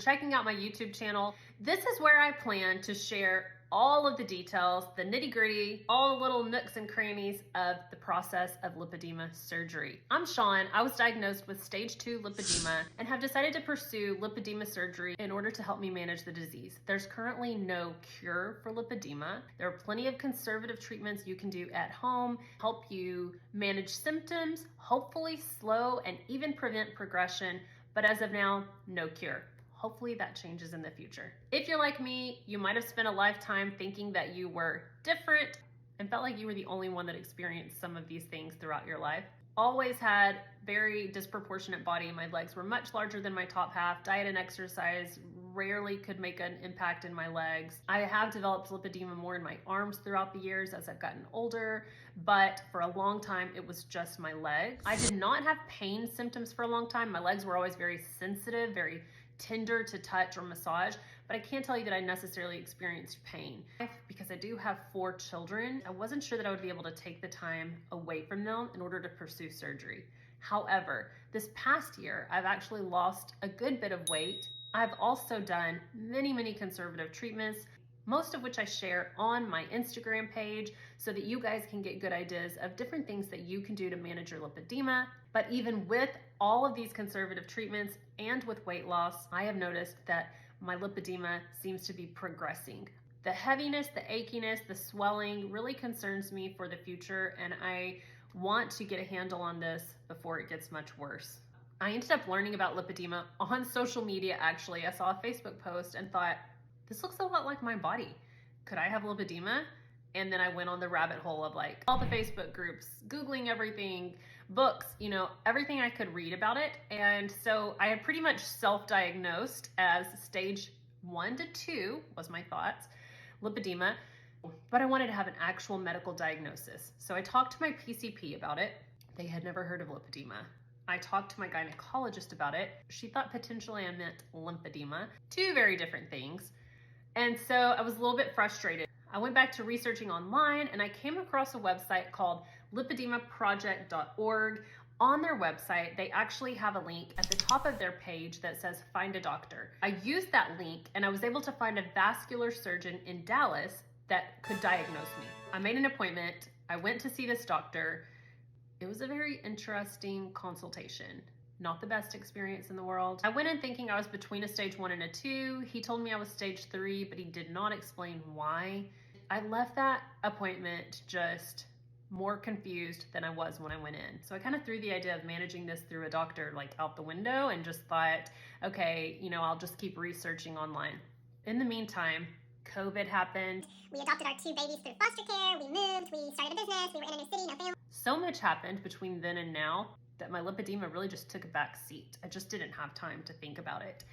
checking out my YouTube channel. This is where I plan to share all of the details, the nitty-gritty, all the little nooks and crannies of the process of lipedema surgery. I'm Sean. I was diagnosed with stage 2 lipedema and have decided to pursue lipedema surgery in order to help me manage the disease. There's currently no cure for lipedema. There are plenty of conservative treatments you can do at home, help you manage symptoms, hopefully slow and even prevent progression, but as of now, no cure. Hopefully that changes in the future. If you're like me, you might have spent a lifetime thinking that you were different and felt like you were the only one that experienced some of these things throughout your life. Always had very disproportionate body. My legs were much larger than my top half. Diet and exercise rarely could make an impact in my legs. I have developed lipedema more in my arms throughout the years as I've gotten older, but for a long time it was just my legs. I did not have pain symptoms for a long time. My legs were always very sensitive, very tender to touch or massage, but I can't tell you that I necessarily experienced pain. Because I do have 4 children, I wasn't sure that I would be able to take the time away from them in order to pursue surgery. However, this past year, I've actually lost a good bit of weight. I've also done many conservative treatments, most of which I share on my Instagram page so that you guys can get good ideas of different things that you can do to manage your lipedema. But even with all of these conservative treatments and with weight loss, I have noticed that my lipedema seems to be progressing. The heaviness, the achiness, the swelling really concerns me for the future, and I want to get a handle on this before it gets much worse. I ended up learning about lipedema on social media, actually. I saw a Facebook post and thought, this looks a lot like my body. Could I have lipedema? And then I went on the rabbit hole of like all the Facebook groups, Googling everything, books, everything I could read about it. And so I had pretty much self-diagnosed as stage 1 to 2 was my thoughts, lipedema, but I wanted to have an actual medical diagnosis. So I talked to my PCP about it. They had never heard of lipedema. I talked to my gynecologist about it. She thought potentially I meant lymphedema, 2 very different things. And so I was a little bit frustrated. I went back to researching online and I came across a website called lipedemaproject.org. On their website, they actually have a link at the top of their page that says find a doctor. I used that link and I was able to find a vascular surgeon in Dallas that could diagnose me. I made an appointment. I went to see this doctor. It was a very interesting consultation. Not the best experience in the world. I went in thinking I was between a stage 1 and a 2. He told me I was stage 3, but he did not explain why. I left that appointment just more confused than I was when I went in. So I kind of threw the idea of managing this through a doctor out the window and just thought, okay, I'll just keep researching online. In the meantime, COVID happened. We adopted our 2 babies through foster care. We moved, we started a business, we were in a new city, no family. So much happened between then and now that my lipedema really just took a back seat. I just didn't have time to think about it.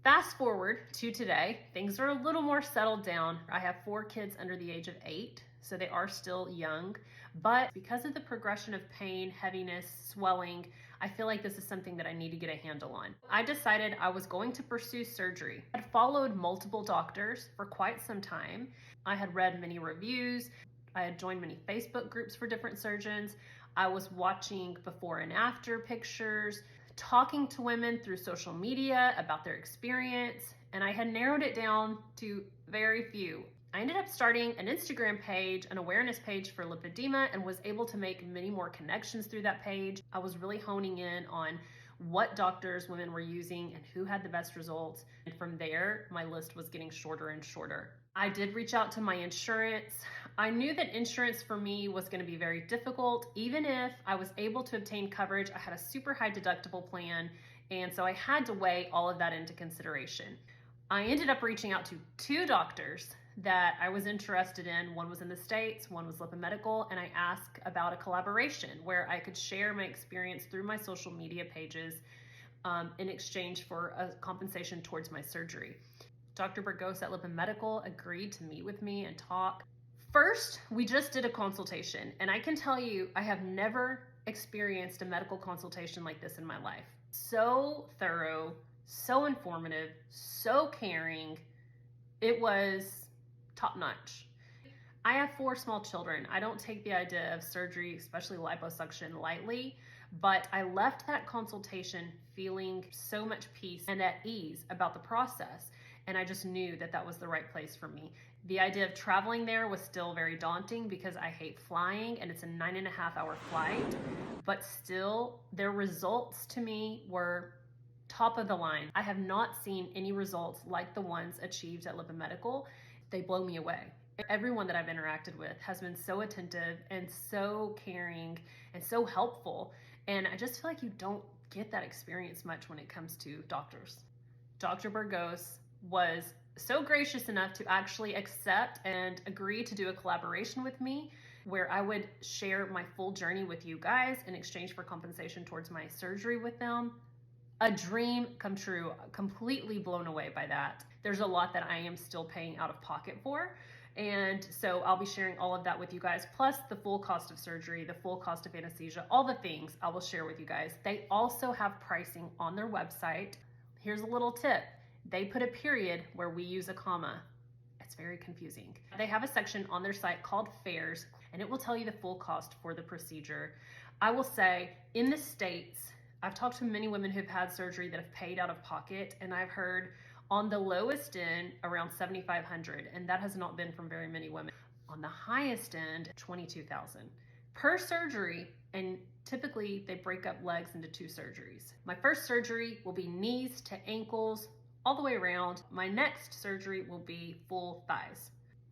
Fast forward to today, things are a little more settled down. I have 4 kids under the age of 8, so they are still young, but because of the progression of pain, heaviness, swelling, I feel like this is something that I need to get a handle on. I decided I was going to pursue surgery. I had followed multiple doctors for quite some time. I had read many reviews. I had joined many Facebook groups for different surgeons. I was watching before and after pictures, talking to women through social media about their experience, and I had narrowed it down to very few. I ended up starting an Instagram page, an awareness page for lipedema, and was able to make many more connections through that page. I was really honing in on what doctors women were using and who had the best results. And from there, my list was getting shorter and shorter. I did reach out to my insurance. I knew that insurance for me was going to be very difficult. Even if I was able to obtain coverage, I had a super high deductible plan, and so I had to weigh all of that into consideration. I ended up reaching out to 2 doctors that I was interested in. One was in the States, one was Lipemedical, and I asked about a collaboration where I could share my experience through my social media pages in exchange for a compensation towards my surgery. Dr. Burgos at Lipemedical agreed to meet with me and talk. First, we just did a consultation, and I can tell you, I have never experienced a medical consultation like this in my life. So thorough, so informative, so caring. It was top notch. I have 4 small children. I don't take the idea of surgery, especially liposuction, lightly, But I left that consultation feeling so much peace and at ease about the process. And I just knew that that was the right place for me. The idea of traveling there was still very daunting because I hate flying and it's a 9.5-hour flight. But still, their results to me were top of the line. I have not seen any results like the ones achieved at Lipedema. They blow me away. Everyone that I've interacted with has been so attentive and so caring and so helpful. And I just feel like you don't get that experience much when it comes to doctors. Dr. Burgos was so gracious enough to actually accept and agree to do a collaboration with me where I would share my full journey with you guys in exchange for compensation towards my surgery with them. A dream come true, completely blown away by that. There's a lot that I am still paying out of pocket for. And so I'll be sharing all of that with you guys, plus the full cost of surgery, the full cost of anesthesia, all the things I will share with you guys. They also have pricing on their website. Here's a little tip. They put a period where we use a comma. It's very confusing. They have a section on their site called fares, and it will tell you the full cost for the procedure. I will say in the States, I've talked to many women who've had surgery that have paid out of pocket, and I've heard on the lowest end around $7,500, and that has not been from very many women. On the highest end, $22,000 per surgery, and typically they break up legs into 2 surgeries. My first surgery will be knees to ankles, all the way around. My next surgery will be full thighs.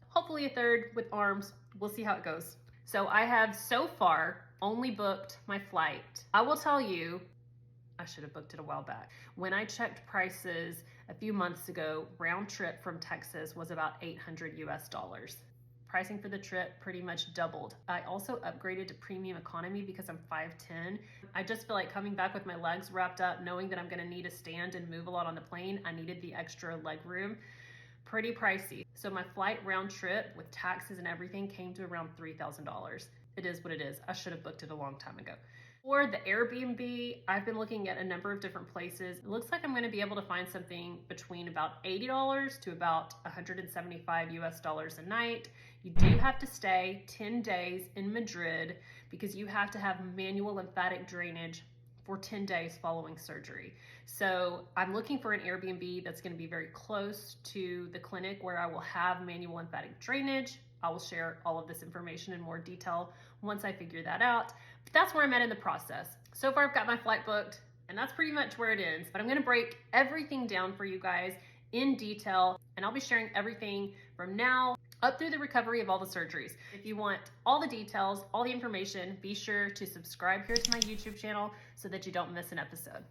Hopefully a third with arms. We'll see how it goes. So I have so far only booked my flight. I will tell you, I should have booked it a while back. When I checked prices a few months ago, round trip from Texas was about $800 US. Pricing for the trip pretty much doubled. I also upgraded to premium economy because I'm 5'10". I just feel like coming back with my legs wrapped up, knowing that I'm gonna need to stand and move a lot on the plane, I needed the extra leg room. Pretty pricey. So my flight round trip with taxes and everything came to around $3,000. It is what it is. I should have booked it a long time ago. For the Airbnb, I've been looking at a number of different places. It looks like I'm gonna be able to find something between about $80 to about $175 US a night. You do have to stay 10 days in Madrid because you have to have manual lymphatic drainage for 10 days following surgery. So I'm looking for an Airbnb that's gonna be very close to the clinic where I will have manual lymphatic drainage. I will share all of this information in more detail once I figure that out. But that's where I'm at in the process. So far I've got my flight booked, and that's pretty much where it ends. But I'm gonna break everything down for you guys in detail, and I'll be sharing everything from now up through the recovery of all the surgeries. If you want all the details, all the information, be sure to subscribe here to my YouTube channel so that you don't miss an episode.